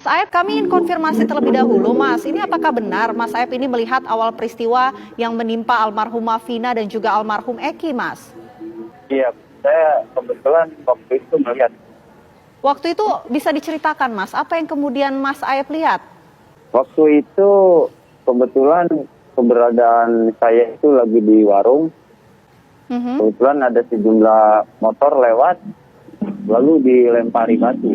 Mas Aep, kami ingin konfirmasi terlebih dahulu, Mas. Ini apakah benar Mas Aep ini melihat awal peristiwa yang menimpa almarhumah Vina dan juga almarhum Eki, Mas? Iya, saya kebetulan waktu itu melihat. Waktu itu bisa diceritakan, Mas, apa yang kemudian Mas Aep lihat? Waktu itu kebetulan keberadaan saya itu lagi di warung. Kebetulan ada sejumlah motor lewat, lalu dilempari batu.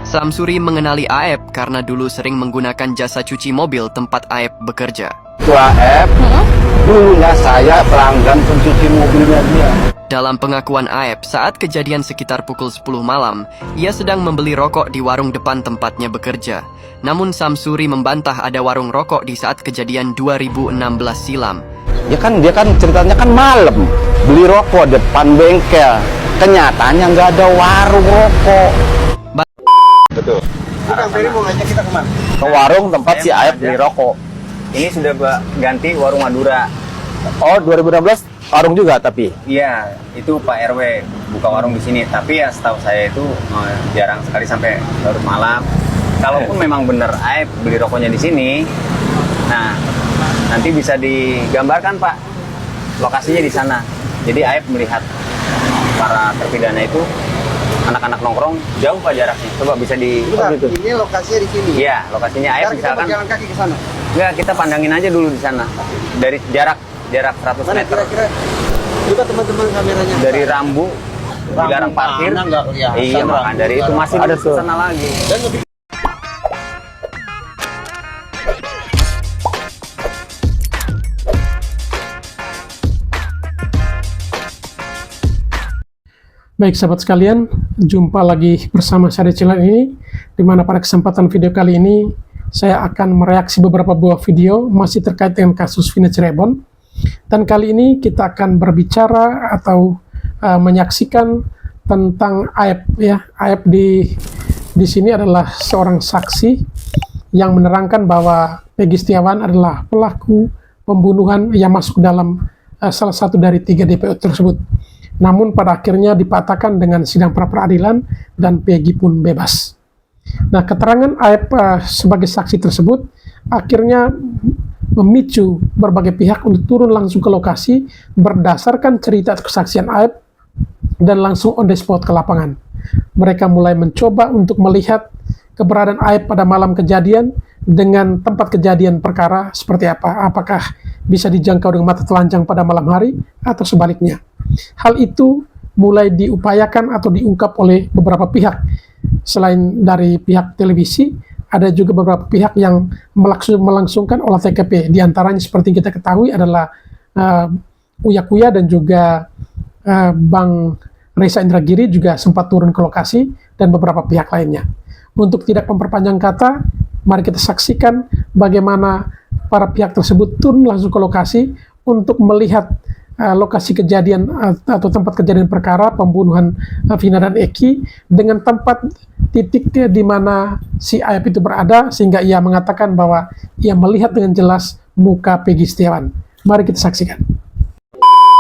Samsuri mengenali Aep karena dulu sering menggunakan jasa cuci mobil tempat Aep bekerja. Itu Aep, dulunya saya pelanggan pencuci mobilnya dia. Dalam pengakuan Aep, saat kejadian sekitar pukul 10 malam, ia sedang membeli rokok di warung depan tempatnya bekerja. Namun Samsuri membantah ada warung rokok di saat kejadian 2016 silam. Ya kan dia kan ceritanya kan malam beli rokok depan bengkel. Kenyataannya nggak ada warung rokok. Betul. Kang Ferry mau ngajak kita kemana? Ke warung tempat si Aep beli rokok. Ini sudah ganti warung Madura. Oh 2016 warung juga tapi. Iya, itu Pak RW buka warung di sini. Tapi ya setahu saya itu jarang sekali sampai larut malam. Kalaupun memang benar Aep beli rokoknya di sini, nah nanti bisa digambarkan Pak lokasinya di sana. Jadi Aep melihat para terpidana itu anak-anak nongkrong jauh Pak jaraknya. Coba bisa di gitu. Ini lokasinya di sini. Iya, lokasinya Aep misalkan. Kita berjalan kaki ke sana. Enggak, kita pandangin aja dulu di sana. Dari jarak 100 Mana meter. kira-kira juga teman-teman kameranya. Dari Rambu dilarang parkir. Iya, maka dari itu masih ada ke sana lagi. Baik sahabat sekalian, jumpa lagi bersama saya di channel ini, di mana pada kesempatan video kali ini saya akan mereaksi beberapa buah video masih terkait dengan kasus Vina Cirebon. Dan kali ini kita akan berbicara atau menyaksikan tentang Aep ya. Aep di sini adalah seorang saksi yang menerangkan bahwa Peggy Setiawan adalah pelaku pembunuhan yang masuk dalam salah satu dari 3 DPO tersebut. Namun pada akhirnya dipatahkan dengan sidang pra-peradilan dan Peggy pun bebas. Nah, keterangan Aep sebagai saksi tersebut akhirnya memicu berbagai pihak untuk turun langsung ke lokasi berdasarkan cerita kesaksian Aep dan langsung on the spot ke lapangan. Mereka mulai mencoba untuk melihat keberadaan Aep pada malam kejadian dengan tempat kejadian perkara seperti apa. Apakah bisa dijangkau dengan mata telanjang pada malam hari atau sebaliknya. Hal itu mulai diupayakan atau diungkap oleh beberapa pihak. Selain dari pihak televisi, ada juga beberapa pihak yang melangsungkan olah TKP. Di antaranya seperti kita ketahui adalah Uya Kuya dan juga Bang Reza Indragiri juga sempat turun ke lokasi dan beberapa pihak lainnya. Untuk tidak memperpanjang kata, mari kita saksikan bagaimana para pihak tersebut turun langsung ke lokasi untuk melihat lokasi kejadian atau tempat kejadian perkara pembunuhan Vina dan Eki dengan tempat titik di mana si Aep itu berada, sehingga ia mengatakan bahwa ia melihat dengan jelas muka Peggy Setiawan. Mari kita saksikan.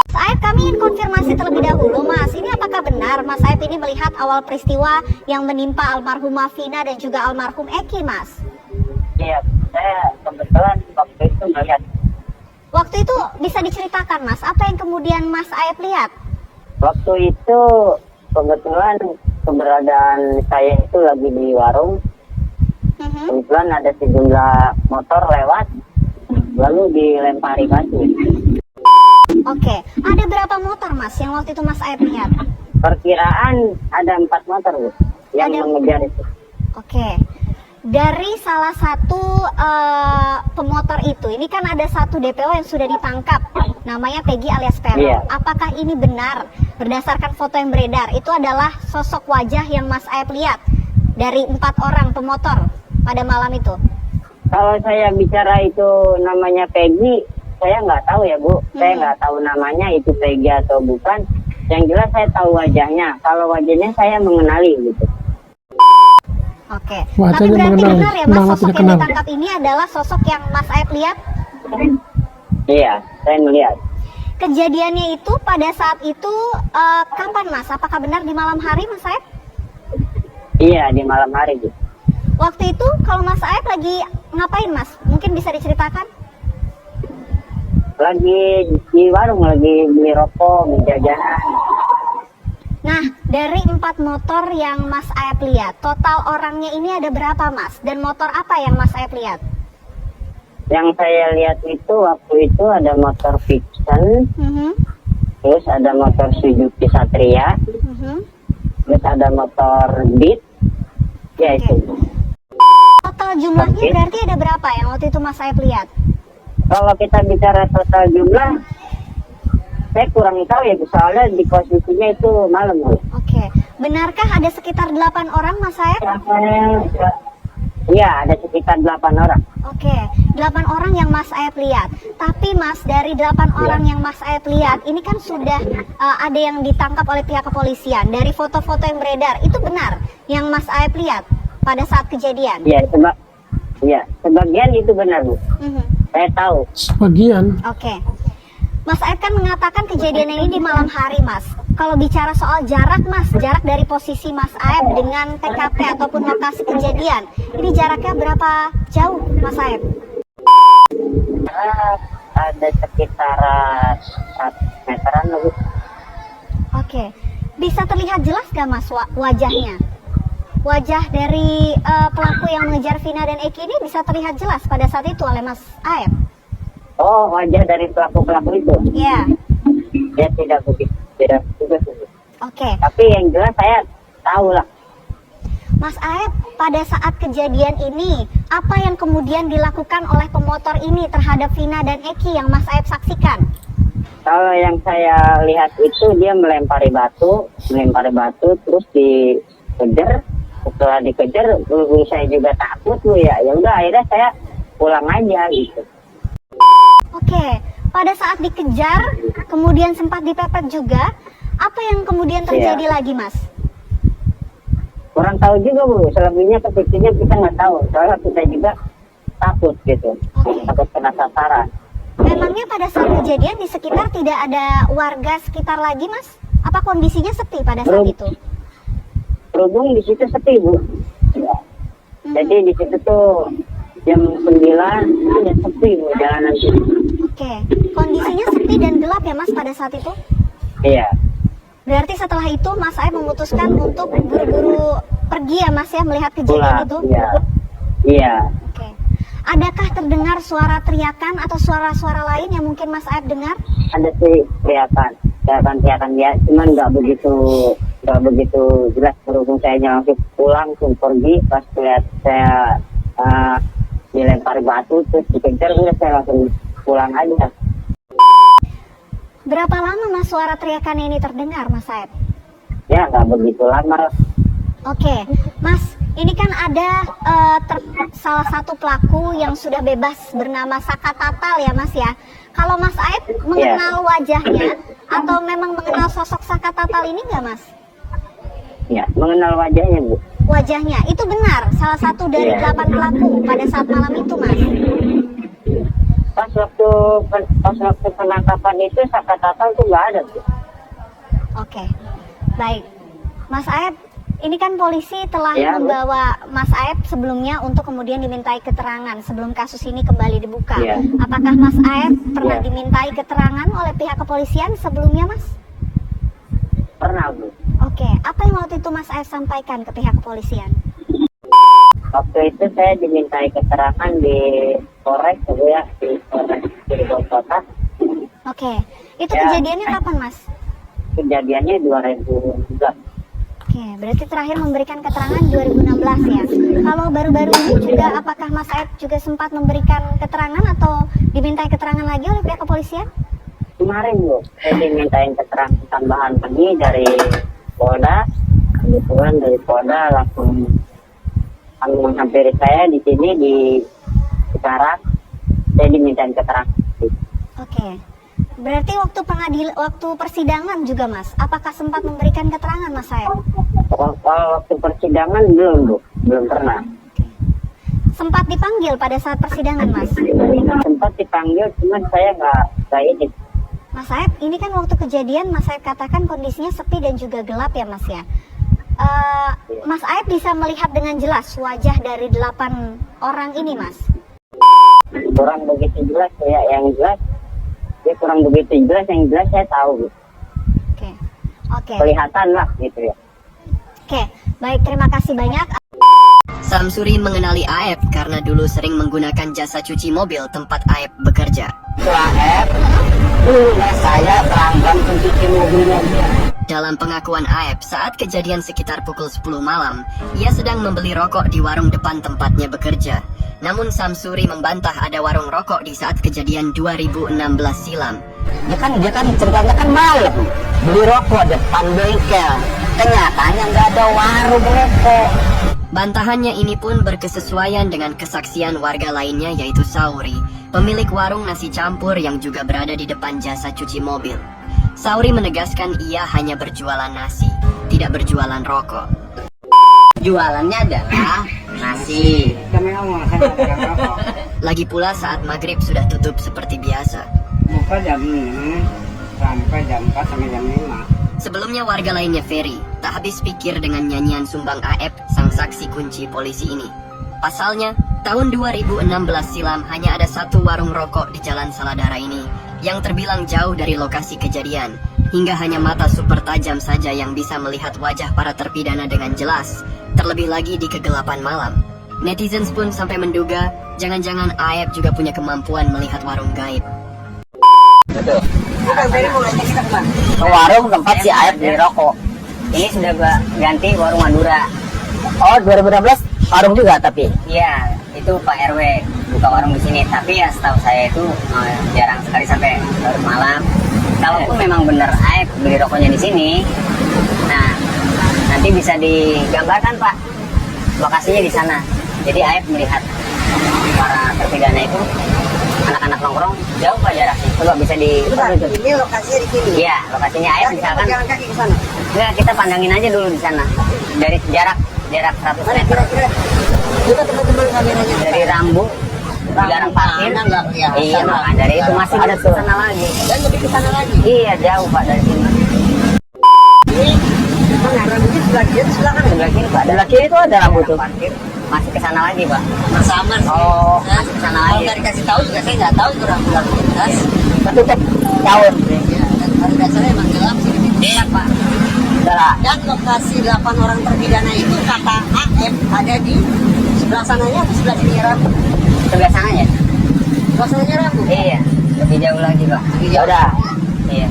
Mas Aep, kami ingin konfirmasi terlebih dahulu, Mas. Ini apakah benar Mas Aep ini melihat awal peristiwa yang menimpa almarhumah Vina dan juga almarhum Eki, Mas? Iya, saya kebetulan waktu itu melihat. Waktu itu bisa diceritakan, Mas, apa yang kemudian Mas Aep lihat? Waktu itu kebetulan keberadaan saya itu lagi di warung. Kebetulan ada sejumlah motor lewat, lalu dilempari batu. Oke, ada berapa motor, Mas, yang waktu itu Mas Aep lihat? Perkiraan ada 4 motor, Bu, yang mengejar itu. Oke. Dari salah satu pemotor itu, ini kan ada satu DPO yang sudah ditangkap, namanya Peggy alias Peron. Iya. Apakah ini benar, berdasarkan foto yang beredar, itu adalah sosok wajah yang Mas Aep lihat dari 4 orang pemotor pada malam itu? Kalau saya bicara itu namanya Peggy, saya nggak tahu ya, Bu. Saya nggak tahu namanya itu Peggy atau bukan. Yang jelas saya tahu wajahnya. Kalau wajahnya saya mengenali gitu. Oke, Wajahnya tapi berarti mengenal, benar ya Mas, nama sosok tidak yang kenal. ditangkap ini adalah sosok yang Mas Aep lihat? Iya, saya melihat. Kejadiannya itu pada saat itu kapan, Mas? Apakah benar di malam hari, Mas Aep? Iya, di malam hari, Bu. Waktu itu kalau Mas Aep lagi ngapain Mas? Mungkin bisa diceritakan? Lagi di warung, lagi beli rokok, beli jajanan. Nah, dari 4 motor yang Mas Aep lihat, total orangnya ini ada berapa Mas? Dan motor apa yang Mas Aep lihat? Yang saya lihat itu waktu itu ada motor Vixen, terus ada motor Suzuki Satria, terus ada motor Beat, ya itu. Total jumlahnya berarti ada berapa yang waktu itu Mas Aep lihat? Kalau kita bicara total jumlah, saya kurang tahu ya, soalnya di posisinya itu malam. Oke, benarkah ada sekitar 8 orang Mas Aep? Iya, ada sekitar 8 orang. Oke, 8 orang yang Mas Aep lihat. Tapi Mas, dari 8 orang yang Mas Aep lihat, ini kan sudah ada yang ditangkap oleh pihak kepolisian. Dari foto-foto yang beredar, itu benar yang Mas Aep lihat pada saat kejadian? Iya, sebagian itu benar, Bu. Saya tahu. Sebagian. Oke. Mas Aep kan mengatakan kejadian ini di malam hari, Mas. Kalau bicara soal jarak, Mas, jarak dari posisi Mas Aep dengan TKP ataupun lokasi kejadian, ini jaraknya berapa jauh, Mas Aep? Ada sekitar 1 meteran lebih. Oke. Bisa terlihat jelas gak, Mas, wajahnya? Wajah dari pelaku yang mengejar Vina dan Eki ini bisa terlihat jelas pada saat itu oleh Mas Aep? Oh, wajah dari pelaku-pelaku itu? Iya. Ya tidak begitu. Tidak begitu. Oke. Tapi yang jelas saya tahu lah. Mas Aep, pada saat kejadian ini, apa yang kemudian dilakukan oleh pemotor ini terhadap Vina dan Eki yang Mas Aep saksikan? Kalau yang saya lihat itu dia melempari batu, terus dikejar. Setelah dikejar, saya juga takut, Bu, ya. Ya udah, akhirnya saya pulang aja gitu. Oke, pada saat dikejar, kemudian sempat dipepet juga, apa yang kemudian terjadi lagi, Mas? Kurang tahu juga, Bu. Selebihnya kepikirannya kita nggak tahu. Soalnya kita juga takut gitu. Takut kena sasaran. Memangnya pada saat kejadian di sekitar tidak ada warga sekitar lagi, Mas? Apa kondisinya sepi pada saat itu? Berhubung di situ sepi, Bu. Ya. Jadi di situ tuh jam 9 udah sepi, Bu, jalanan sini. Oke, kondisinya sepi dan gelap ya, Mas, pada saat itu? Iya. Berarti setelah itu Mas Aep memutuskan untuk buru-buru pergi ya, Mas, ya, melihat kejadian itu? Iya. Iya. Oke. Adakah terdengar suara teriakan atau suara-suara lain yang mungkin Mas Aep dengar? Ada sih teriakan ya, cuman nggak begitu jelas. Berhubung saya langsung pulang, langsung pergi, pas lihat saya dilempar batu terus dikejar, udah saya langsung pulang aja. Berapa lama, Mas, suara teriakan ini terdengar, Mas Aep? Ya nggak begitu lama. Oke, Mas, ini kan ada salah satu pelaku yang sudah bebas bernama Saka Tatal ya, Mas, ya. Kalau Mas Aep mengenal wajahnya atau memang mengenal sosok Saka Tatal ini nggak, Mas? Ya, mengenal wajahnya, Bu. Wajahnya, itu benar salah satu dari 8 pelaku pada saat malam itu, Mas? Pas waktu penangkapan itu Saka Tatal tuh nggak ada, Bu. Oke, baik. Mas Aep, ini kan polisi telah Ya, membawa Mas Aep sebelumnya untuk kemudian dimintai keterangan sebelum kasus ini kembali dibuka. Ya. Apakah Mas Aep pernah Ya. dimintai keterangan oleh pihak kepolisian sebelumnya, Mas? Pernah, Bu. Oke, apa yang waktu itu Mas Aep sampaikan ke pihak kepolisian? Waktu itu saya dimintai keterangan di Polres, ya, di Polres Cirebon Kota. Oke, itu Ya. kejadiannya kapan, Mas? Kejadiannya 2013. Oke, berarti terakhir memberikan keterangan 2016 ya. Kalau baru-baru ini juga, apakah Mas Aep juga sempat memberikan keterangan atau dimintai keterangan lagi oleh pihak kepolisian? Kemarin, Bu, saya dimintain keterangan tambahan lagi dari Polda. Kebetulan dari Polda langsung menghampiri saya di sini di Cikarang. Saya dimintain keterangan. Oke, berarti waktu persidangan juga, Mas, apakah sempat memberikan keterangan, Mas Aep? Waktu persidangan belum, Bu, belum pernah. Sempat dipanggil pada saat persidangan, Mas? Sempat dipanggil, cuman saya nggak ini. Mas Aep, ini kan waktu kejadian Mas Aep katakan kondisinya sepi dan juga gelap ya, Mas, ya. Mas Aep bisa melihat dengan jelas wajah dari 8 orang ini, Mas? Kurang begitu jelas ya, yang jelas dia kurang begitu jelas, yang jelas saya tahu gitu. Oke. Kelihatan lah gitu ya. Oke, baik, terima kasih banyak. Samsuri mengenali Aep karena dulu sering menggunakan jasa cuci mobil tempat Aep bekerja. Aep, saya pelanggan pencuci mobilnya dia. Dalam pengakuan Aep, saat kejadian sekitar pukul 10 malam, ia sedang membeli rokok di warung depan tempatnya bekerja. Namun Samsuri membantah ada warung rokok di saat kejadian 2016 silam. Dia kan ceritanya kan malam beli rokok depan bengkel. Kenyataannya nggak ada warung rokok. Bantahannya ini pun berkesesuaian dengan kesaksian warga lainnya yaitu Sauri, pemilik warung nasi campur yang juga berada di depan jasa cuci mobil. Sauri menegaskan ia hanya berjualan nasi, tidak berjualan rokok. Jualannya adalah nasi. Lagi pula saat maghrib sudah tutup seperti biasa. Buka jam 6 sampai jam 4 sampai jam 5. Sebelumnya warga lainnya Ferry tak habis pikir dengan nyanyian sumbang Aep, sang saksi kunci polisi ini. Pasalnya, tahun 2016 silam hanya ada satu warung rokok di Jalan Saladara ini yang terbilang jauh dari lokasi kejadian, hingga hanya mata super tajam saja yang bisa melihat wajah para terpidana dengan jelas, terlebih lagi di kegelapan malam. Netizens pun sampai menduga jangan-jangan Aep juga punya kemampuan melihat warung gaib. Betul. Ke warung tempat si Aep beli rokok. Ini sudah gua ganti warung Madura. Oh, 2016 warung juga tapi? Iya, itu Pak RW buka warung di sini. Tapi ya setahu saya itu jarang sekali sampai larut malam. Kalaupun memang benar Aep beli rokoknya di sini, nah nanti bisa digambarkan Pak lokasinya di sana. Jadi Aep melihat para terpidana itu anak-anak nongkrong jauh Pak jaraknya. Coba bisa di ini lokasinya di sini. Iya, lokasinya Aep misalkan. Jalan kaki ke sana. Enggak, kita pandangin aja dulu di sana. Dari jarak 100 meter. Kita teman-teman kameranya dari Rambu jarang parkir. Iya, maka dari itu masih ada ke sana lagi. Dan lebih ke sana lagi. Iya, jauh Pak dari sini. Ini rambutnya sebelah kiri, sebelah kanan. Sebelah kiri Pak. Sebelah kiri itu ada rambut tuh. Masih ke sana lagi Pak. Bersama sih. Oh, masih ke sana lagi. Kalau nggak dikasih tahu juga saya nggak tahu itu rambut lintas. Ketutup tahun. Ya, dan pada dasarnya emang gelap sih. Iya Pak. Dan lokasi 8 orang terpidana itu kata Aep ada di sebelah sananya atau sebelah sini rambut? Sebelah sananya. Sebelah sananya rambut? Iya. Lebih jauh lagi Pak. Lebih jauh. Udah. Iya.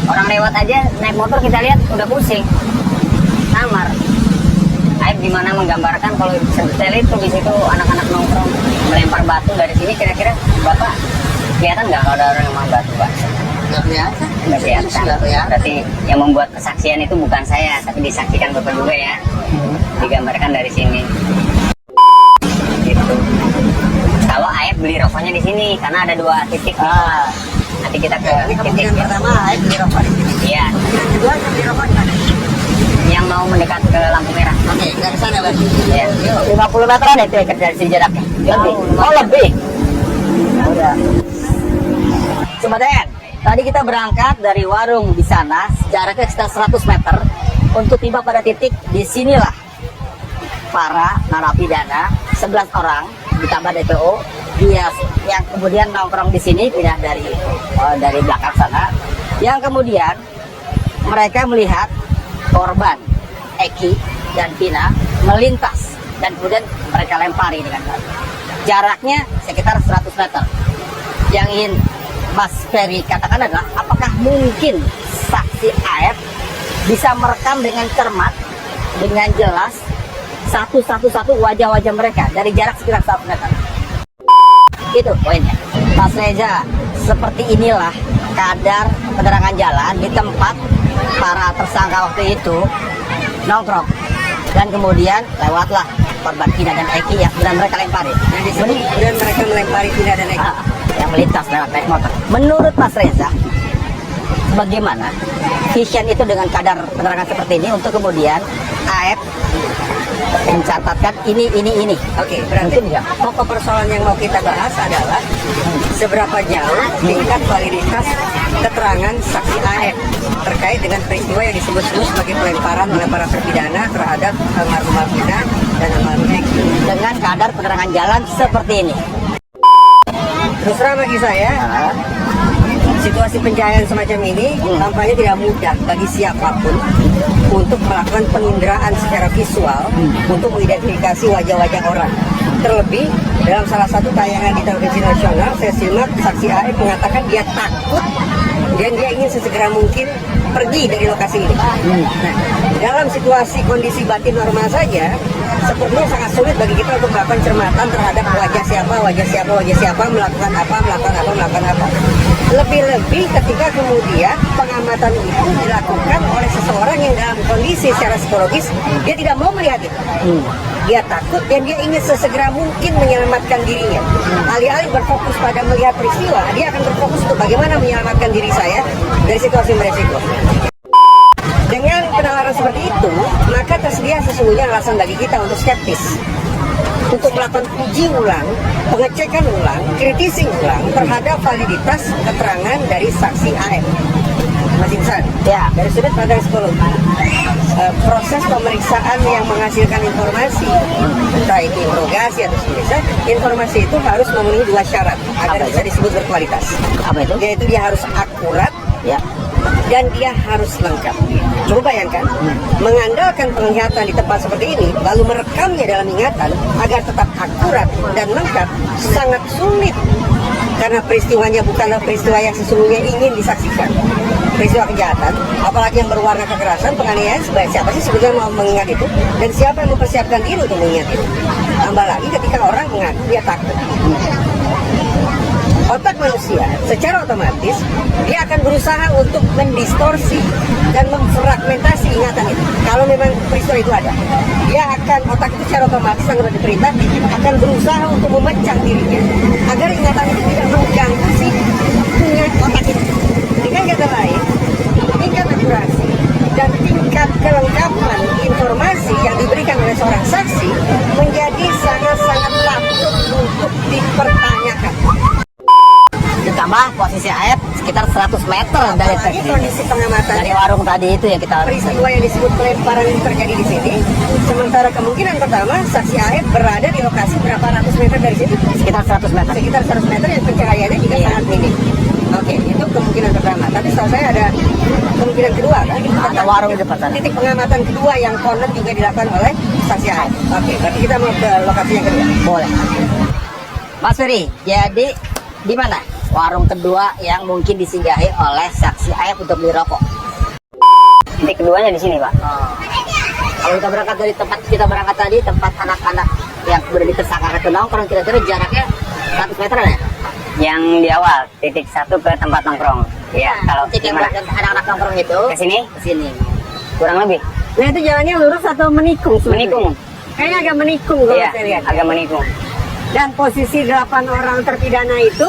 Orang lewat aja naik motor kita lihat udah pusing. Samar. Aep gimana menggambarkan kalau sedetail itu di situ anak-anak nongkrong melempar batu dari sini, kira-kira Bapak kelihatan nggak kalau ada orang yang melempar batu Pak? Nggak kelihatan. Nggak kelihatan. Berarti yang membuat kesaksian itu bukan saya, tapi disaksikan Bapak juga ya. Digambarkan dari sini. Gitu. Kalau Aep beli rokoknya di sini karena ada 2 titik. Nanti kita ke titik yang pertama Aep beli rokok di sini. Iya. Yang kedua beli rokok di mana? Yang mau mendekat ke lampu merah. Oke, ke sana berarti. Iya. 50 meteran itu ya dari sini jaraknya. Lebih. Oh, lebih. Udah. Coba Den, tadi kita berangkat dari warung di sana, jaraknya sekitar 100 meter untuk tiba pada titik di sinilah para narapidana 11 orang ditambah DPO dia yang kemudian nongkrong di sini pindah dari belakang sana, yang kemudian mereka melihat korban Eki dan Vina melintas dan kemudian mereka lempari dengan batu. Jaraknya sekitar 100 meter. Yang ingin Mas Ferry katakan adalah apakah mungkin saksi Aep bisa merekam dengan cermat, dengan jelas satu wajah-wajah mereka dari jarak sekitar 1 meter. Itu poinnya. Mas Reza, seperti inilah kadar penerangan jalan di tempat para tersangka waktu itu nongkrong, dan kemudian lewatlah korban Vina dan Eki yang kemudian mereka lempari. Kemudian mereka melempari Vina dan Eki yang melintas lewat naik motor. Menurut Mas Reza, bagaimana vision itu dengan kadar penerangan seperti ini untuk kemudian Aep mencatatkan ini. Oke, berarti pokok persoalan yang mau kita bahas adalah seberapa jauh tingkat validitas keterangan saksi AF terkait dengan peristiwa yang disebut-sebut sebagai pelemparan oleh para terpidana terhadap almarhum Vina dan almarhum Eki dengan kadar keterangan jalan seperti ini. Terus terang bagi saya, situasi pencahayaan semacam ini tampaknya tidak mudah bagi siapapun untuk melakukan penginderaan secara visual untuk mengidentifikasi wajah-wajah orang. Terlebih dalam salah satu tayangan di televisi nasional, saya simak saksi AF mengatakan dia takut dan dia ingin sesegera mungkin pergi dari lokasi ini. Nah, dalam situasi kondisi batin normal saja, sepertinya sangat sulit bagi kita untuk melakukan cermatan terhadap wajah siapa, melakukan apa. Lebih-lebih ketika kemudian pengamatan itu dilakukan oleh seseorang yang dalam kondisi secara psikologis dia tidak mau melihat itu. Dia takut dan dia ingin sesegera mungkin menyelamatkan dirinya. Alih-alih berfokus pada melihat peristiwa, dia akan berfokus untuk bagaimana menyelamatkan diri saya dari situasi beresiko. Dengan penalaran seperti itu, maka tersedia sesungguhnya alasan bagi kita untuk skeptis, untuk melakukan uji ulang, pengecekan ulang, kritisi ulang terhadap validitas keterangan dari saksi AF. Mas Insan, Ya. dari sudut pandang psikologi, proses pemeriksaan yang menghasilkan informasi, entah itu interogasi atau sejenisnya, informasi itu harus memenuhi dua syarat agar bisa disebut berkualitas. Apa itu? Yaitu dia harus akurat, Ya. dan dia harus lengkap. Coba bayangkan, mengandalkan penglihatan di tempat seperti ini, lalu merekamnya dalam ingatan agar tetap akurat dan lengkap, sangat sulit. Karena peristiwanya bukanlah peristiwa yang sesungguhnya ingin disaksikan. Peristiwa kejahatan, apalagi yang berwarna kekerasan, penganiayaan, siapa sih sebetulnya mau mengingat itu? Dan siapa yang mempersiapkan diri untuk mengingat itu? Tambah lagi ketika orang mengaku dia takut. Otak manusia secara otomatis dia akan berusaha untuk mendistorsi dan memfragmentasi ingatan itu. Kalau memang peristiwa itu ada, dia akan, otak itu secara otomatis sangat diperintah akan berusaha untuk memecah dirinya agar ingatan itu tidak mengganggu si punya otak itu. Dengan kata lain, tingkat akurasi dan tingkat kelengkapan informasi yang diberikan oleh seorang saksi menjadi sangat-sangat patut untuk dipertanyakan. Ditambah posisi AF sekitar 100 meter dari Apalagi kondisi pengamatan dari warung tadi itu yang kita peristiwa yang disebut pelemparan ini terjadi di sini. Sementara kemungkinan pertama saksi AF berada di lokasi berapa ratus meter dari situ? sekitar 100 meter. Sekitar 100 meter yang pencahayaannya juga sangat minim. Oke, itu kemungkinan pertama. Tapi setahu saya ada kemungkinan kedua kan? Ada warung di depan sana. Titik pengamatan kedua yang konon juga dilakukan oleh saksi AF. Oke, berarti kita mau ke lokasi yang kedua. Boleh. Mas Ferry, jadi di mana warung kedua yang mungkin disinggahi oleh saksi AF untuk beli rokok? Titik keduanya di sini, Pak. Kalau kita berangkat dari tempat kita berangkat tadi, tempat anak-anak yang berada di tersangka itu nongkrong, kira-kira jaraknya 100 meter ya? Yang di awal, titik 1 ke tempat nongkrong. Iya, kalau titik yang gimana? buat anak-anak nongkrong itu Ke sini? ke sini. Kurang lebih. Nah, itu jalannya lurus atau menikung? Menikung. Kayaknya agak menikung kalau saya lihat. Agak menikung. Dan posisi 8 orang terpidana itu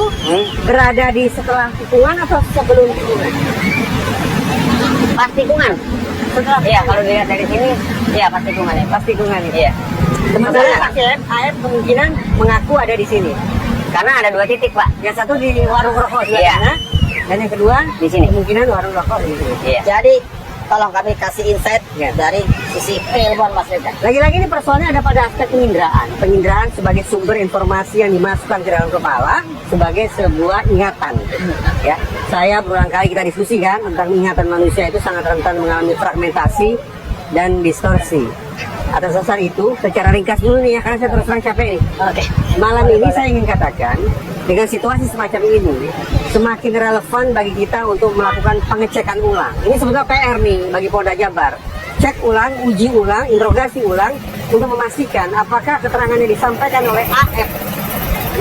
berada di setelah tikungan atau sebelum tikungan? Pas tikungan. Setelah. Iya, kalau dilihat dari sini, iya pas tikungan ya. Pas tikungan itu. Iya. Sementara AF kemungkinan mengaku ada di sini. Karena ada 2 titik, Pak. Yang satu di warung rokok di sana, dan yang kedua di sini. Kemungkinan warung rokok di sini. Iya. Jadi tolong kami kasih insight dari sisi keilmuan Mas Reza. Lagi-lagi ini persoalannya ada pada aspek penginderaan. Penginderaan sebagai sumber informasi yang dimasukkan ke dalam kepala sebagai sebuah ingatan. Ya, saya berulang kali kita diskusikan tentang ingatan manusia itu sangat rentan mengalami fragmentasi dan distorsi. Atas dasar itu, secara ringkas dulu nih ya, karena saya terus terang capek nih. Oke. Malam ini saya ingin katakan, dengan situasi semacam ini, semakin relevan bagi kita untuk melakukan pengecekan ulang. Ini sebetulnya PR nih bagi Polda Jabar. Cek ulang, uji ulang, interogasi ulang, untuk memastikan apakah keterangan yang disampaikan oleh AF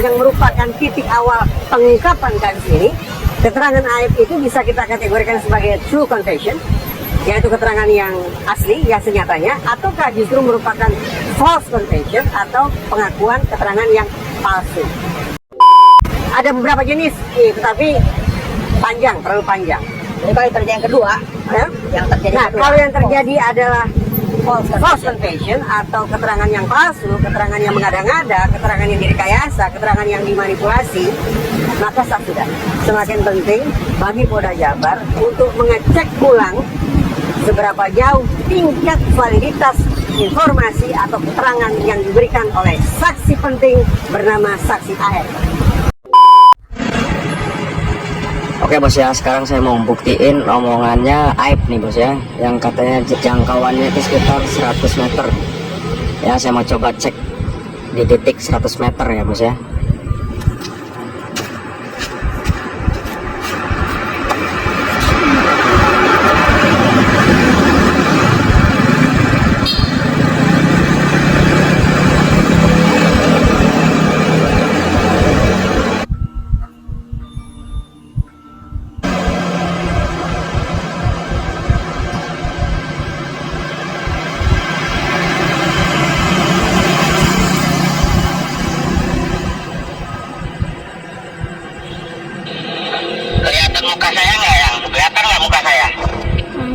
yang merupakan titik awal pengungkapan kasus ini, keterangan AF itu bisa kita kategorikan sebagai true confession, yaitu keterangan yang asli, yang senyatanya, ataukah justru merupakan false confession atau pengakuan keterangan yang palsu. Ada beberapa jenis, tetapi panjang, terlalu panjang. Ini kalau terjadi yang kedua, Ya? yang terjadi Nah, kedua. kalau yang terjadi adalah false confession atau keterangan yang palsu, keterangan yang mengada-ngada, keterangan yang direkayasa, keterangan yang dimanipulasi, maka sudah semakin penting bagi Polda Jabar untuk mengecek ulang seberapa jauh tingkat validitas informasi atau keterangan yang diberikan oleh saksi penting bernama saksi AF. Oke bos ya, sekarang saya mau buktiin omongannya Aib nih bos ya, yang katanya jangkauannya itu sekitar 100 meter. Ya, saya mau coba cek di titik 100 meter ya bos ya.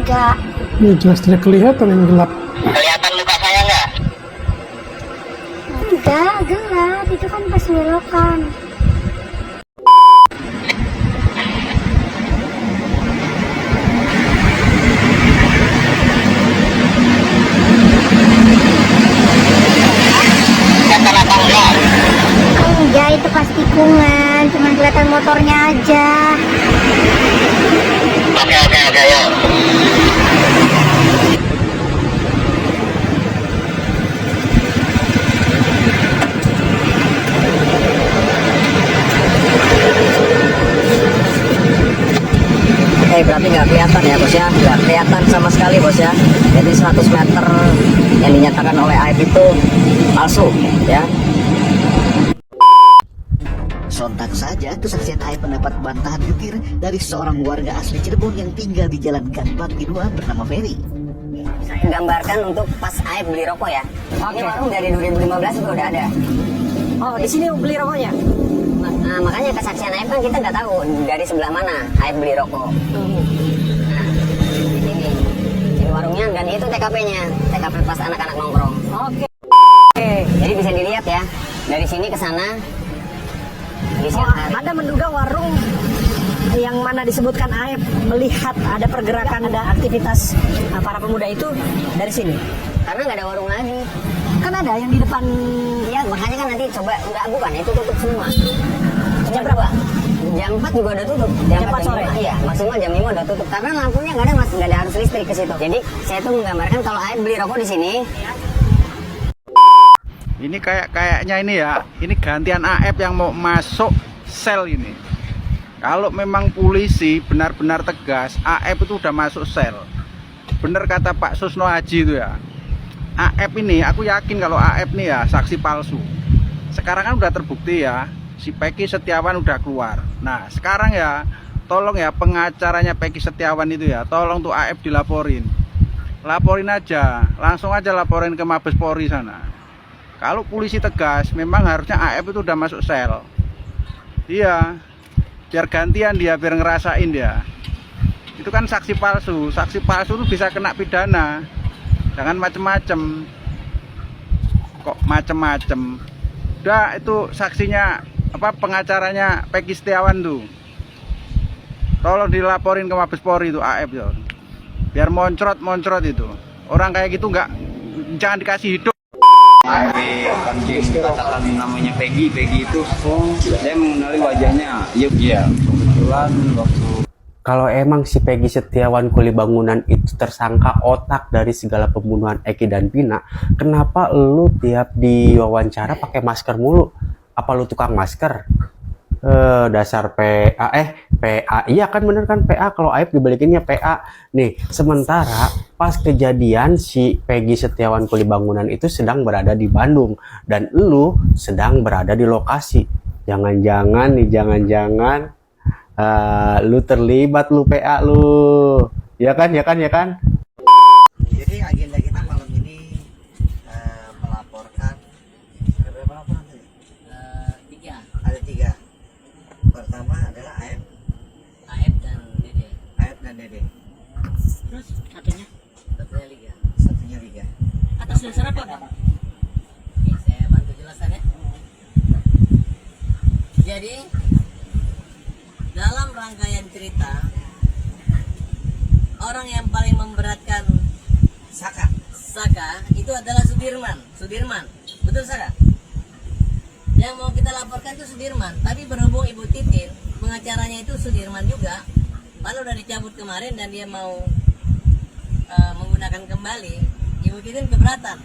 Enggak. Ini jelas tidak kelihatan, yang gelap. Kelihatan muka saya nggak? Enggak, gelap. Itu kan pas belokan. Kelihatan apa enggak? Enggak, itu pas tikungan. Cuma kelihatan motornya aja. Oke, yuk. Oke, berarti nggak kelihatan ya bos ya, nggak kelihatan sama sekali bos ya. Jadi 100 meter yang dinyatakan oleh Aib itu palsu ya. Sontak saja kesaksian Aib mendapat bantahan getir dari seorang warga asli Cirebon yang tinggal di Jalan Gang Bakti 2 bernama Ferry. Saya gambarkan untuk pas Aib beli rokok ya. Ini warung dari 2015 juga udah ada. Oh, di sini beli rokoknya? Nah, makanya kesaksian Aib kan kita nggak tahu dari sebelah mana Aib beli rokok. Nah, ini warungnya dan itu TKP-nya, TKP pas anak-anak nongkrong. Oke. Jadi bisa dilihat ya, dari sini ke sana. Anda menduga warung yang mana disebutkan Aib melihat ada pergerakan, ada aktivitas para pemuda itu dari sini? Karena nggak ada warung lagi. Kan ada yang di depan. Ya makanya kan nanti coba, nggak bukan, itu tutup semua. Jam berapa? Jam 4 juga udah tutup. Jam 4 sore? Iya, maksimal jam 5 udah tutup. Karena lampunya nggak ada mas, nggak ada arus listrik ke situ. Jadi saya tuh menggambarkan kalau Aib beli rokok di sini. Ini kayaknya ini ya, ini gantian Aib yang mau masuk sel ini. Kalau memang polisi benar-benar tegas, Aib itu udah masuk sel. Bener kata Pak Susno Haji itu ya. Aib ini, aku yakin kalau Aib nih ya saksi palsu. Sekarang kan udah terbukti ya, si Peggy Setiawan udah keluar. Nah sekarang ya, tolong ya pengacaranya Peggy Setiawan itu ya, tolong tuh Aib dilaporin. Laporin aja, langsung aja laporin ke Mabes Polri sana. Kalau polisi tegas, memang harusnya Aib itu udah masuk sel. Iya, biar gantian dia, biar ngerasain dia. Itu kan saksi palsu. Saksi palsu itu bisa kena pidana. Jangan macem-macem. Kok macem-macem? Udah itu saksinya, pengacaranya Peggy Setiawan tuh. Tolong dilaporin ke Mabes Polri itu Aib ya. Biar moncrot itu. Orang kayak gitu jangan dikasih hidup. Katakan namanya Peggy itu saya mengenali wajahnya. Iya, kebetulan waktu kalau emang si Peggy Setiawan Kuli Bangunan itu tersangka otak dari segala pembunuhan Eki dan Vina, kenapa lu tiap diwawancara pakai masker mulu? Apa lu tukang masker? Dasar PA iya kan bener kan PA, kalau Aib dibalikinnya PA. Nih sementara pas kejadian si Peggy Setiawan Kuli Bangunan itu sedang berada di Bandung dan lu sedang berada di lokasi. Jangan-jangan lu terlibat lu PA lu, ya kan? Jadi agenda kita malam ini melaporkan ada berapa laporan tadi? 3. Ada 3. Pertama adalah Aib dan Dede. Terus satunya? Satunya Liga. dasar apa, Pak? Oke, saya bantu jelaskan ya. Jadi, dalam rangkaian cerita, orang yang paling memberatkan Saka itu adalah Sudirman. Betul, Saka? Yang mau kita laporkan itu Sudirman, tapi berhubung Ibu Titin pengacaranya itu Sudirman juga, lalu udah dicabut kemarin dan dia mau menggunakan kembali, Ibu Titin keberatan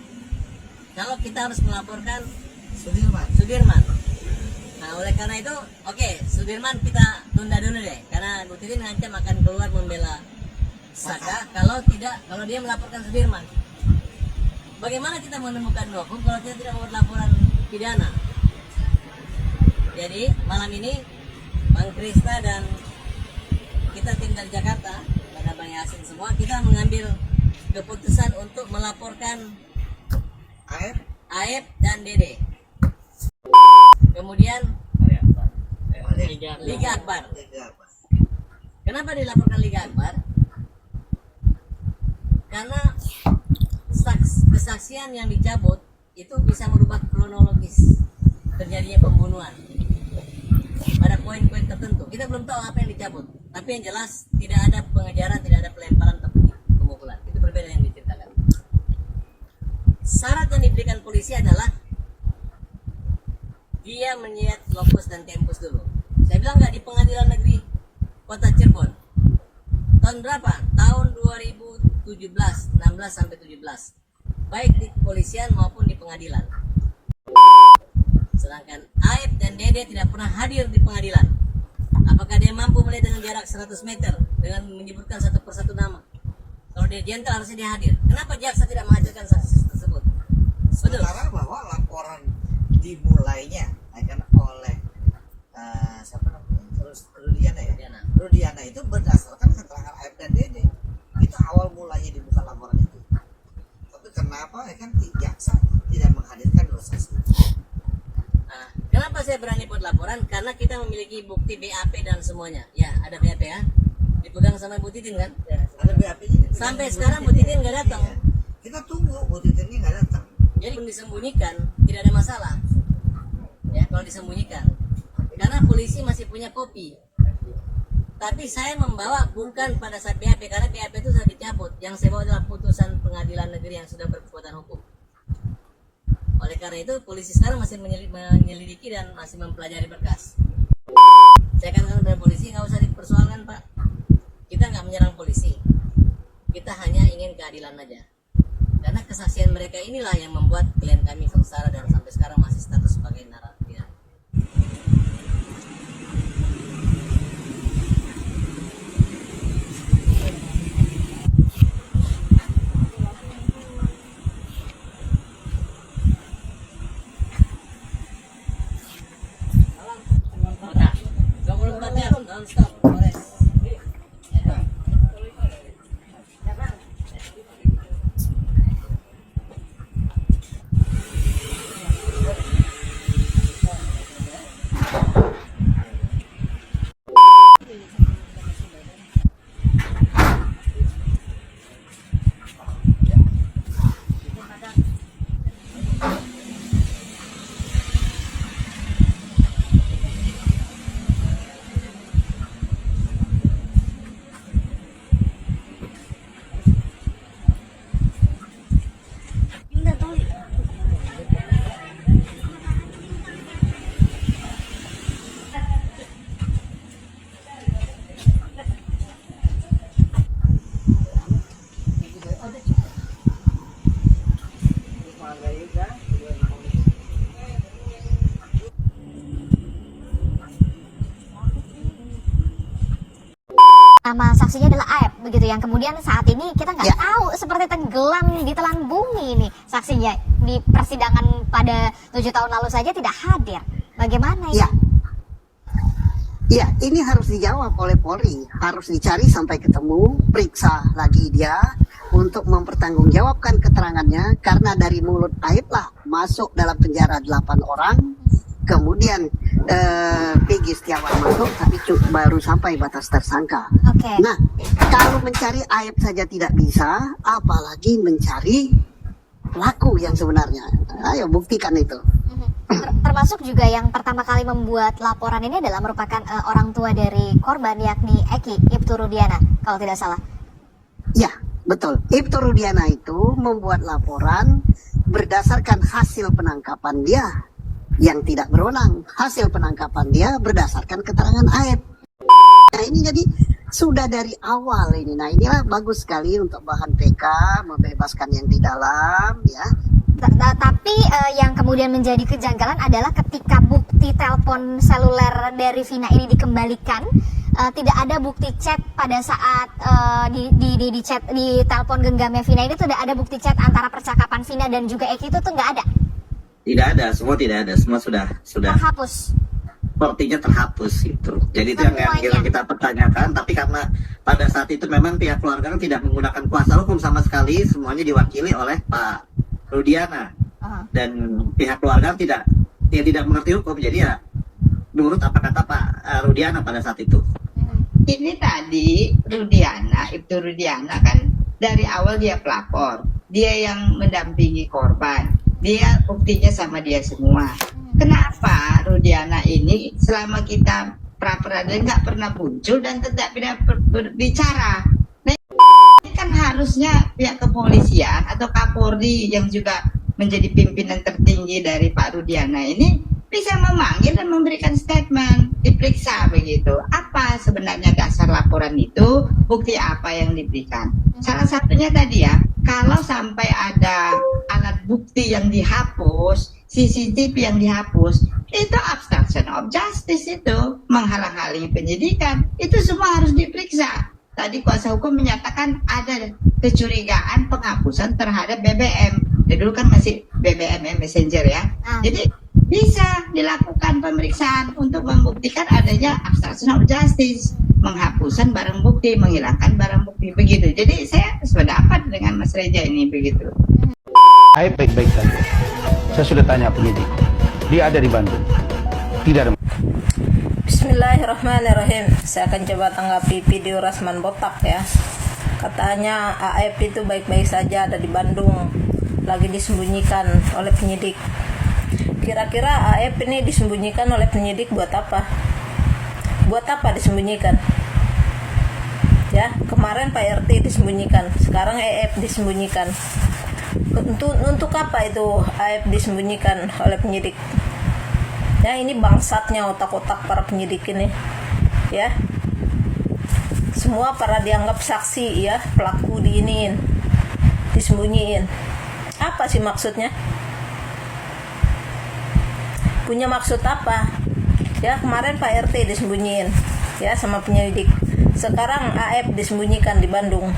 kalau kita harus melaporkan Sudirman. Nah, oleh karena itu, oke, Sudirman kita tunda dulu deh, karena Bu Titin ngancam akan keluar membela Saka kalau dia melaporkan Sudirman. Bagaimana kita menemukan hukum kalau kita tidak membuat laporan pidana? Jadi malam ini Bang Krisna dan kita tim dari Jakarta, pada Bang Yasin semua, kita mengambil keputusan untuk melaporkan Aep dan Dede. Kemudian Liga Akbar. Kenapa dilaporkan Liga Akbar? Karena kesaksian yang dicabut itu bisa merubah kronologis terjadinya pembunuhan pada poin-poin tertentu. Kita belum tahu apa yang dicabut, tapi yang jelas tidak ada pengejaran, tidak ada pelemparan atau pemukulan. Itu berbeda yang diceritakan. Syarat yang diberikan polisi adalah dia menyet lokus dan tempus dulu. Saya bilang nggak di Pengadilan Negeri Kota Cirebon. Tahun berapa? Tahun 2017, 16 sampai 17. Baik di kepolisian maupun di pengadilan. Sedangkan Aep dan Dede tidak pernah hadir di pengadilan. Apakah dia mampu melihat dengan jarak 100 meter dengan menyebutkan satu persatu nama? Kalau dia jentel harusnya dia hadir. Kenapa jaksa tidak menghadirkan saksi tersebut? Sementara bahwa laporan dimulainya oleh siapa namanya? Rudiana itu berdasarkan keterangan Aep dan Dede. Itu awal mulanya dibuka laporan itu. Tapi kenapa jaksa tidak menghadirkan dua saksi? Nah, kenapa saya berani buat laporan? Karena kita memiliki bukti BAP dan semuanya. Ya, ada BAP ya. Dipegang sama Bu Titin kan? Ya, ada BAP-nya. Sampai sekarang Bu Titin nggak datang. Ya. Kita tunggu Bu Titinnya nggak datang. Jadi pun disembunyikan tidak ada masalah. Ya, kalau disembunyikan. Karena polisi masih punya kopi. Tapi saya membawa bukan pada saat BAP, karena BAP itu sudah dicabut. Yang saya bawa adalah putusan pengadilan negeri yang sudah berkekuatan hukum. Oleh karena itu, polisi sekarang masih menyelidiki dan masih mempelajari berkas. Saya katakan kepada polisi, nggak usah dipersoalkan, Pak. Kita nggak menyerang polisi. Kita hanya ingin keadilan aja. Karena kesaksian mereka inilah yang membuat klien kami sengsara dan sampai sekarang masih status sebagai narapidana. Non-stop, Polres. Nama saksinya adalah Aep, begitu yang kemudian saat ini kita nggak tahu seperti tenggelam di telan bumi ini saksinya di persidangan pada 7 tahun lalu saja tidak hadir. Bagaimana ya? Ya, ini harus dijawab oleh Polri, harus dicari sampai ketemu, periksa lagi dia untuk mempertanggungjawabkan keterangannya karena dari mulut Aep lah masuk dalam penjara 8 orang. Kemudian Peggy Setiawan masuk, tapi baru sampai batas tersangka. Nah, kalau mencari Aep saja tidak bisa, apalagi mencari pelaku yang sebenarnya. Ayo buktikan itu. Termasuk juga yang pertama kali membuat laporan ini adalah merupakan orang tua dari korban, yakni Eki, Ibtu Rudiana, kalau tidak salah. Ya, betul. Ibtu Rudiana itu membuat laporan berdasarkan hasil penangkapan dia yang tidak berwenang. Hasil penangkapan dia berdasarkan keterangan Aep. Nah ini jadi sudah dari awal ini. Nah inilah bagus sekali untuk bahan PK, membebaskan yang di dalam ya. Tapi yang kemudian menjadi kejanggalan adalah ketika bukti telepon seluler dari Vina ini dikembalikan, tidak ada bukti chat pada saat di chat di telepon genggamnya Vina ini, tidak ada bukti chat antara percakapan Vina dan juga Eki, itu tuh nggak ada. Tidak ada, semua tidak ada, semua sudah terhapus. Sepertinya terhapus itu. Jadi itu yang kita pertanyakan, tapi karena pada saat itu memang pihak keluarga tidak menggunakan kuasa hukum sama sekali, semuanya diwakili oleh Pak Rudiana. Dan pihak keluarga tidak mengerti hukum, jadi ya menurut apa kata Pak Rudiana pada saat itu. Ini tadi Rudiana, Ibtu Rudiana kan dari awal dia pelapor, dia yang mendampingi korban, dia buktinya sama dia semua. Kenapa Rudiana ini selama kita pra-peradilan nggak pernah muncul dan tidak berbicara? Nah, ini kan harusnya pihak kepolisian atau Kapolri yang juga menjadi pimpinan tertinggi dari Pak Rudiana ini bisa memanggil dan memberikan statement, diperiksa begitu. Apa sebenarnya dasar laporan itu, bukti apa yang diberikan. Salah satunya tadi ya, kalau sampai ada alat bukti yang dihapus, CCTV yang dihapus, itu obstruction of justice, itu menghalang-halangi penyidikan, itu semua harus diperiksa. Tadi kuasa hukum menyatakan ada kecurigaan penghapusan terhadap BBM. Dulu kan masih BBM Messenger ya. Jadi bisa dilakukan pemeriksaan untuk membuktikan adanya obstruction of justice, penghapusan barang bukti, menghilangkan barang bukti, begitu. Jadi saya sependapat dengan Mas Reja ini begitu. Aib baik-baik saja. Saya sudah tanya penyidik. Dia ada di Bandung. Tidak ada. Bismillahirrahmanirrahim. Saya akan coba tanggapi video Rasman Botak ya. Katanya Aib itu baik-baik saja ada di Bandung, lagi disembunyikan oleh penyidik. Kira-kira Aib ini disembunyikan oleh penyidik buat apa? Buat apa disembunyikan? Ya, kemarin Pak RT disembunyikan, sekarang Aib disembunyikan. Untuk apa itu Aib disembunyikan oleh penyidik? Ya, ini bangsatnya otak-otak para penyidik ini. Ya. Semua para dianggap saksi ya, pelaku diiniin, disembunyiin. Apa sih maksudnya? Punya maksud apa? Ya, kemarin Pak RT disembunyiin ya sama penyelidik. Sekarang Aib disembunyikan di Bandung.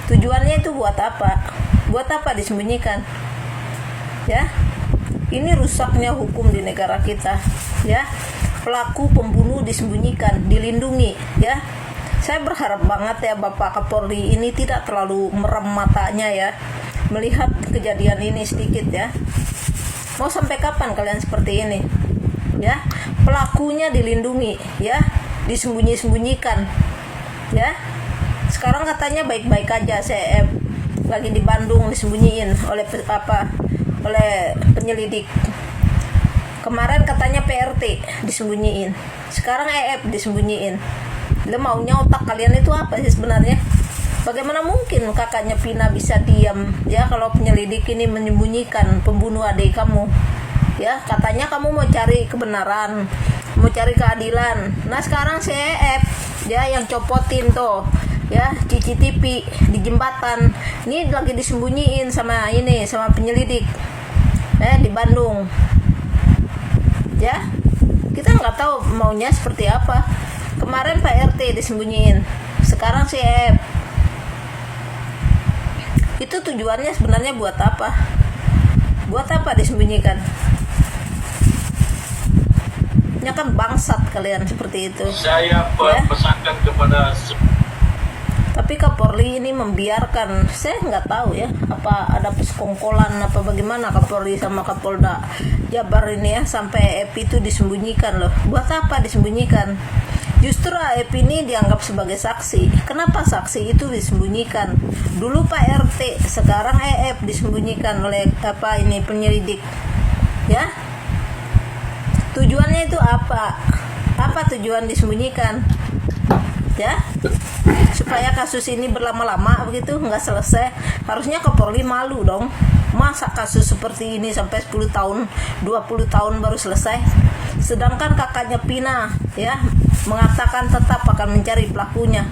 Tujuannya itu buat apa? Buat apa disembunyikan? Ya. Ini rusaknya hukum di negara kita, ya. Pelaku pembunuh disembunyikan, dilindungi, ya. Saya berharap banget ya Bapak Kapolri ini tidak terlalu merem matanya ya, melihat kejadian ini sedikit ya. Mau sampai kapan kalian seperti ini? Ya, pelakunya dilindungi, ya, disembunyi-sembunyikan, ya. Sekarang katanya baik-baik aja, saya lagi di Bandung disembunyiin oleh oleh penyelidik. Kemarin katanya PRT disembunyiin, sekarang EF disembunyiin. Lo maunya otak kalian itu apa sih sebenarnya? Bagaimana mungkin kakaknya Vina bisa diam ya kalau penyelidik ini menyembunyikan pembunuh adik kamu? Ya, katanya kamu mau cari kebenaran, mau cari keadilan. Nah, sekarang si EF ya yang copotin tuh ya CCTV di jembatan. Ini lagi disembunyiin sama penyelidik di Bandung. Ya, kita nggak tahu maunya seperti apa. Kemarin Pak RT disembunyiin, sekarang si EF. Itu tujuannya sebenarnya buat apa? Buat apa disembunyikan? Ya kan bangsat kalian seperti itu. Saya pesankan kepada. Tapi Kapolri ini membiarkan, saya nggak tahu ya, apa ada persekongkolan apa bagaimana Kapolri sama Kapolda Jabar ini ya, sampai EP itu disembunyikan loh. Buat apa disembunyikan? Justru AF ini dianggap sebagai saksi. Kenapa saksi itu disembunyikan? Dulu Pak RT, sekarang AF disembunyikan oleh penyelidik. Ya. Tujuannya itu apa? Apa tujuan disembunyikan? Ya. Supaya kasus ini berlama-lama begitu, nggak selesai. Harusnya Kapolri malu dong. Masa kasus seperti ini sampai 10 tahun, 20 tahun baru selesai. Sedangkan kakaknya Pina ya mengatakan tetap akan mencari pelakunya.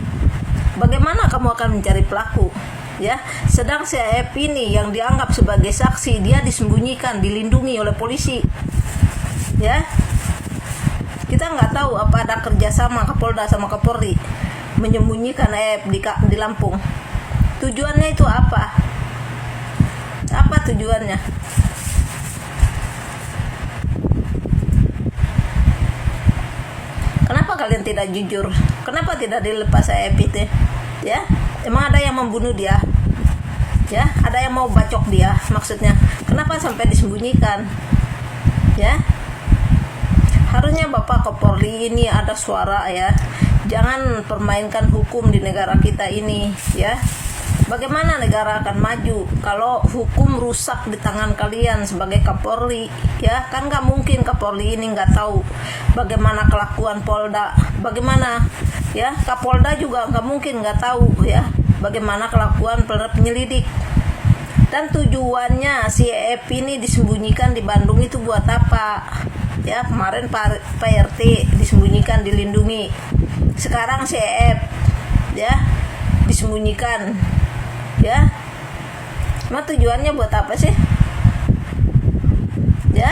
Bagaimana kamu akan mencari pelaku? Ya, sedang si AF ini yang dianggap sebagai saksi, dia disembunyikan, dilindungi oleh polisi. Ya, kita nggak tahu apa ada kerjasama Kapolda sama Kapolri menyembunyikan AF di Lampung. Tujuannya itu apa? Apa tujuannya? Kenapa kalian tidak jujur? Kenapa tidak dilepas AF itu? Ya, emang ada yang membunuh dia? Ya, ada yang mau bacok dia maksudnya. Kenapa sampai disembunyikan? Ya, harusnya Bapak Kapolri ini ada suara ya. Jangan permainkan hukum di negara kita ini ya. Bagaimana negara akan maju kalau hukum rusak di tangan kalian sebagai Kapolri ya? Kan nggak mungkin Kapolri ini nggak tahu bagaimana kelakuan Polda, bagaimana ya, Kapolda juga nggak mungkin nggak tahu ya bagaimana kelakuan penyelidik. Dan tujuannya si AF ini disembunyikan di Bandung itu buat apa? Ya, kemarin Pak RT disembunyikan, dilindungi. Sekarang si AF ya disembunyikan. Ya, nah tujuannya buat apa sih? Ya,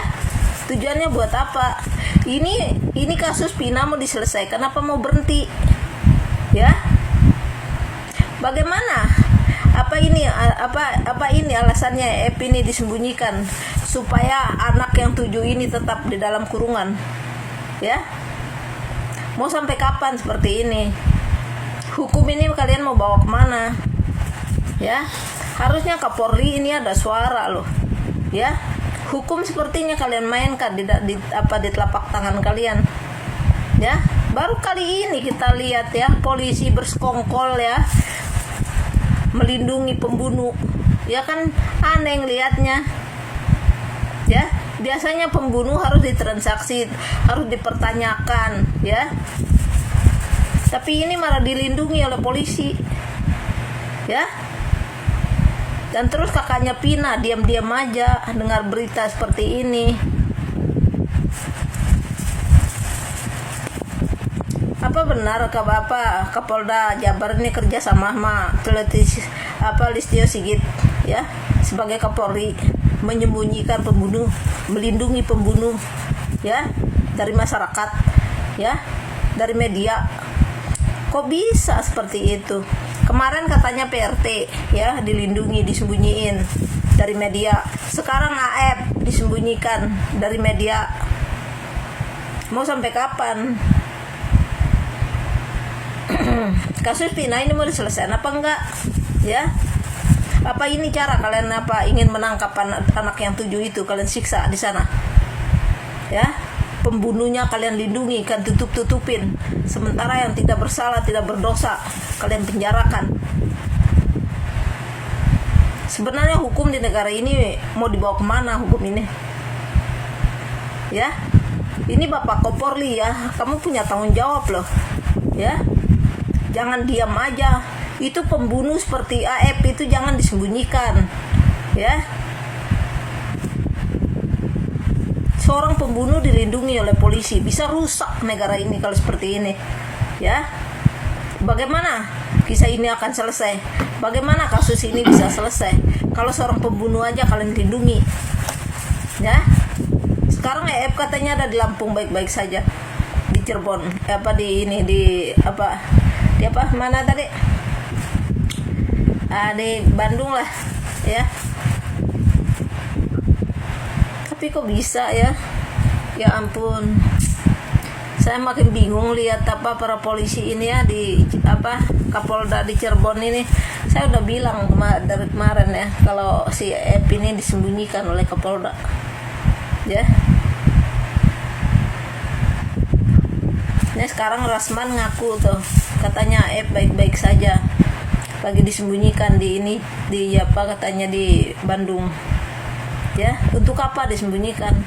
tujuannya buat apa? Ini kasus Pina mau diselesaikan apa mau berhenti? Ya, bagaimana? Apa ini alasannya AF ini disembunyikan supaya anak yang 7 ini tetap di dalam kurungan? Ya, mau sampai kapan seperti ini? Hukum ini kalian mau bawa kemana? Ya, harusnya Kapolri ini ada suara loh. Ya, hukum sepertinya kalian mainkan di telapak tangan kalian. Ya, baru kali ini kita lihat ya polisi bersekongkol ya melindungi pembunuh. Ya kan aneh ngelihatnya. Ya, biasanya pembunuh harus ditransaksi, harus dipertanyakan ya. Tapi ini malah dilindungi oleh polisi. Ya. Dan terus kakaknya Pina diam-diam aja dengar berita seperti ini. Apa benar Kapolda Jabar ini kerja sama Listio Sigit ya sebagai Kapolri menyembunyikan pembunuh, melindungi pembunuh ya dari masyarakat ya, dari media. Kok bisa seperti itu? Kemarin katanya PRT ya dilindungi, disembunyiin dari media. Sekarang AF disembunyikan dari media. Mau sampai kapan? Kasus Pina ini mau diselesaikan apa enggak? Ya. Apa ini cara kalian ingin menangkap anak yang 7 itu, kalian siksa di sana? Ya. Pembunuhnya kalian lindungi, kan tutupin. Sementara yang tidak bersalah, tidak berdosa, kalian penjarakan. Sebenarnya hukum di negara ini mau dibawa kemana hukum ini? Ya, ini Bapak Kapolri ya, kamu punya tanggung jawab loh. Ya, jangan diam aja. Itu pembunuh seperti AF itu jangan disembunyikan. Ya. Seorang pembunuh dilindungi oleh polisi, bisa rusak negara ini kalau seperti ini. Ya. Bagaimana kisah ini akan selesai? Bagaimana kasus ini bisa selesai kalau seorang pembunuh aja kalian lindungi? Ya. Sekarang EF katanya ada di Lampung baik-baik saja. Di Cirebon, mana tadi? Di Bandung lah, ya. Tapi kok bisa ya? Ya ampun. Saya makin bingung lihat para polisi ini ya di Kapolda di Cirebon ini. Saya udah bilang dari kemarin ya kalau si EF ini disembunyikan oleh Kapolda. Ya. Ya. Ini sekarang Rasman ngaku tuh, katanya Aep baik-baik saja, lagi disembunyikan di ini, di apa katanya di Bandung. Ya, untuk apa disembunyikan?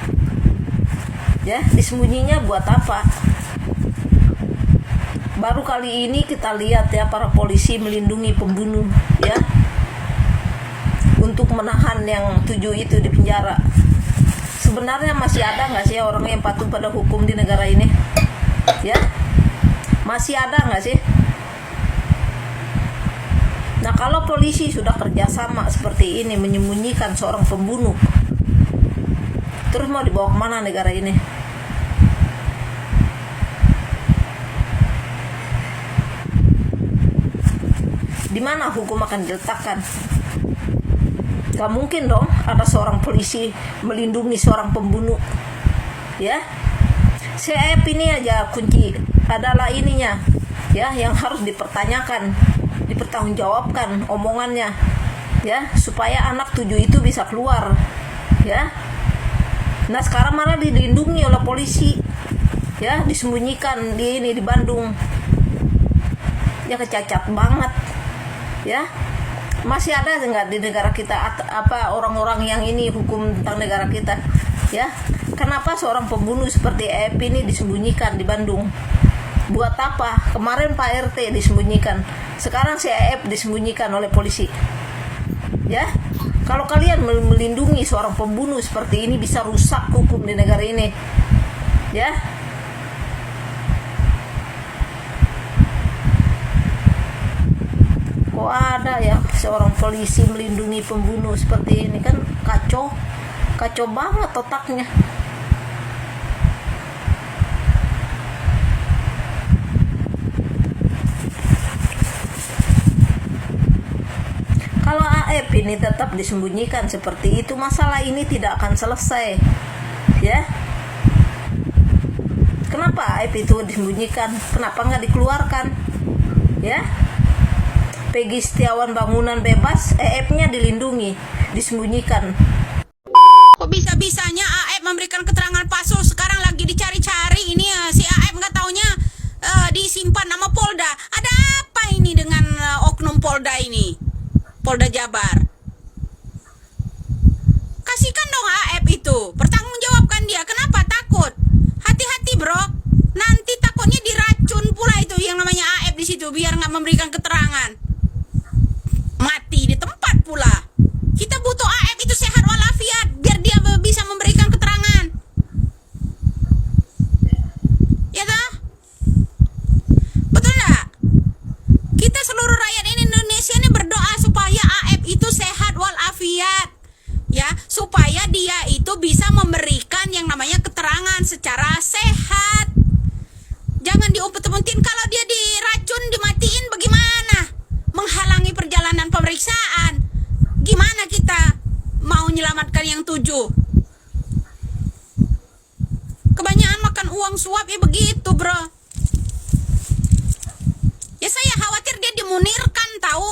Ya, disembunyinya buat apa? Baru kali ini kita lihat ya para polisi melindungi pembunuh, ya, untuk menahan yang 7 itu di penjara. Sebenarnya masih ada nggak sih orang yang patuh pada hukum di negara ini? Ya, masih ada nggak sih? Nah, kalau polisi sudah kerjasama seperti ini menyembunyikan seorang pembunuh, terus mau dibawa kemana negara ini? Di mana hukum akan diletakkan? Gak mungkin dong ada seorang polisi melindungi seorang pembunuh. Ya, si Aep ini aja kunci adalah ininya, ya, yang harus dipertanyakan, dipertanggungjawabkan omongannya, ya, supaya anak 7 itu bisa keluar, ya. Nah, sekarang malah dilindungi oleh polisi, ya, disembunyikan di ini di Bandung. Ya, kecacat banget, ya. Masih ada nggak di negara kita apa orang-orang yang ini hukum tentang negara kita, ya? Kenapa seorang pembunuh seperti Aep ini disembunyikan di Bandung? Buat apa? Kemarin Pak RT disembunyikan, sekarang si Aep disembunyikan oleh polisi, ya. Kalau kalian melindungi seorang pembunuh seperti ini, bisa rusak hukum di negara ini, ya. Kok ada ya seorang polisi melindungi pembunuh seperti ini? Kan kacau banget otaknya. Kalau Aep ini tetap disembunyikan seperti itu, masalah ini tidak akan selesai, ya. Kenapa Aep itu disembunyikan? Kenapa nggak dikeluarkan, ya? Peggy Setiawan Bangunan bebas, Aep-nya dilindungi, disembunyikan. Kok bisa-bisanya Aep memberikan keterangan palsu? Sekarang lagi dicari-cari ini si Aep nggak taunya disimpan nama Polda. Ada apa ini dengan oknum Polda ini? Polda Jabar. Kasihkan dong Aep itu, pertanggungjawabkan dia. Kenapa takut? Hati-hati bro, nanti takutnya diracun pula itu yang namanya Aep di situ biar nggak memberikan keterangan. Mati di tempat pula. Kita butuh Aep itu sehat walafiat biar dia bisa memberikan keterangan. Ya toh? Betul enggak? Kita seluruh rakyat Indonesia ini berdoa supaya Aep itu sehat walafiat. Ya, supaya dia itu bisa memberikan yang namanya keterangan secara sehat. Jangan diumpet-umpetin. Kalau dia diracun, dimatiin bagaimana? Menghalangi perjalanan pemeriksaan. Gimana kita mau menyelamatkan yang 7? Kebanyakan makan uang suap ya begitu bro. Ya saya khawatir dia dimunirkan tahu.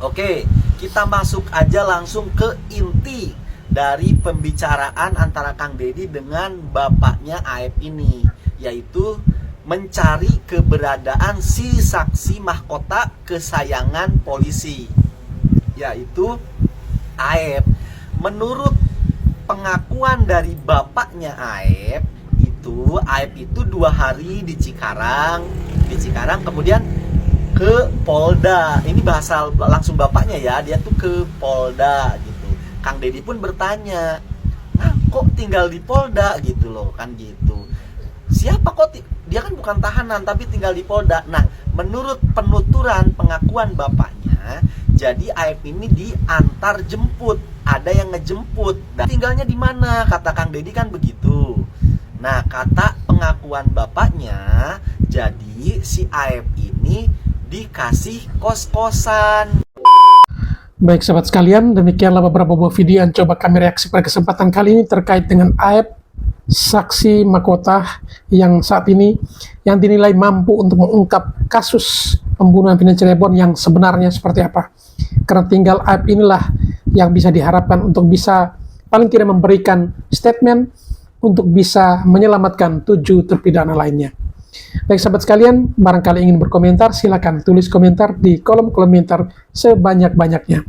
Oke, kita masuk aja langsung ke inti dari pembicaraan antara Kang Deddy dengan bapaknya Aep ini, yaitu mencari keberadaan si saksi mahkota kesayangan polisi, yaitu Aep. Menurut pengakuan dari bapaknya Aep itu 2 hari di Cikarang, kemudian ke Polda. Ini bahasa langsung bapaknya ya, dia tuh ke Polda gitu. Kang Deddy pun bertanya, nah kok tinggal di Polda gitu loh, kan gitu. Siapa kok dia kan bukan tahanan tapi tinggal di Polda. Nah, menurut penuturan pengakuan bapaknya, jadi Aep ini diantar jemput, ada yang ngejemput. Dan tinggalnya di mana? Kata Kang Deddy kan begitu. Nah, kata pengakuan bapaknya, jadi si Aep ini dikasih kos-kosan. Baik sahabat sekalian, demikianlah beberapa buah video yang coba kami reaksi pada kesempatan kali ini terkait dengan Aep, saksi mahkota yang saat ini yang dinilai mampu untuk mengungkap kasus pembunuhan Vina Cirebon yang sebenarnya seperti apa. Karena tinggal Aep inilah yang bisa diharapkan untuk bisa paling tidak memberikan statement untuk bisa menyelamatkan 7 terpidana lainnya. Baik sahabat sekalian, barangkali ingin berkomentar, silakan tulis komentar di kolom komentar sebanyak-banyaknya.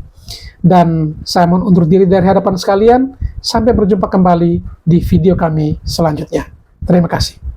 Dan saya mohon undur diri dari hadapan sekalian, sampai berjumpa kembali di video kami selanjutnya. Terima kasih.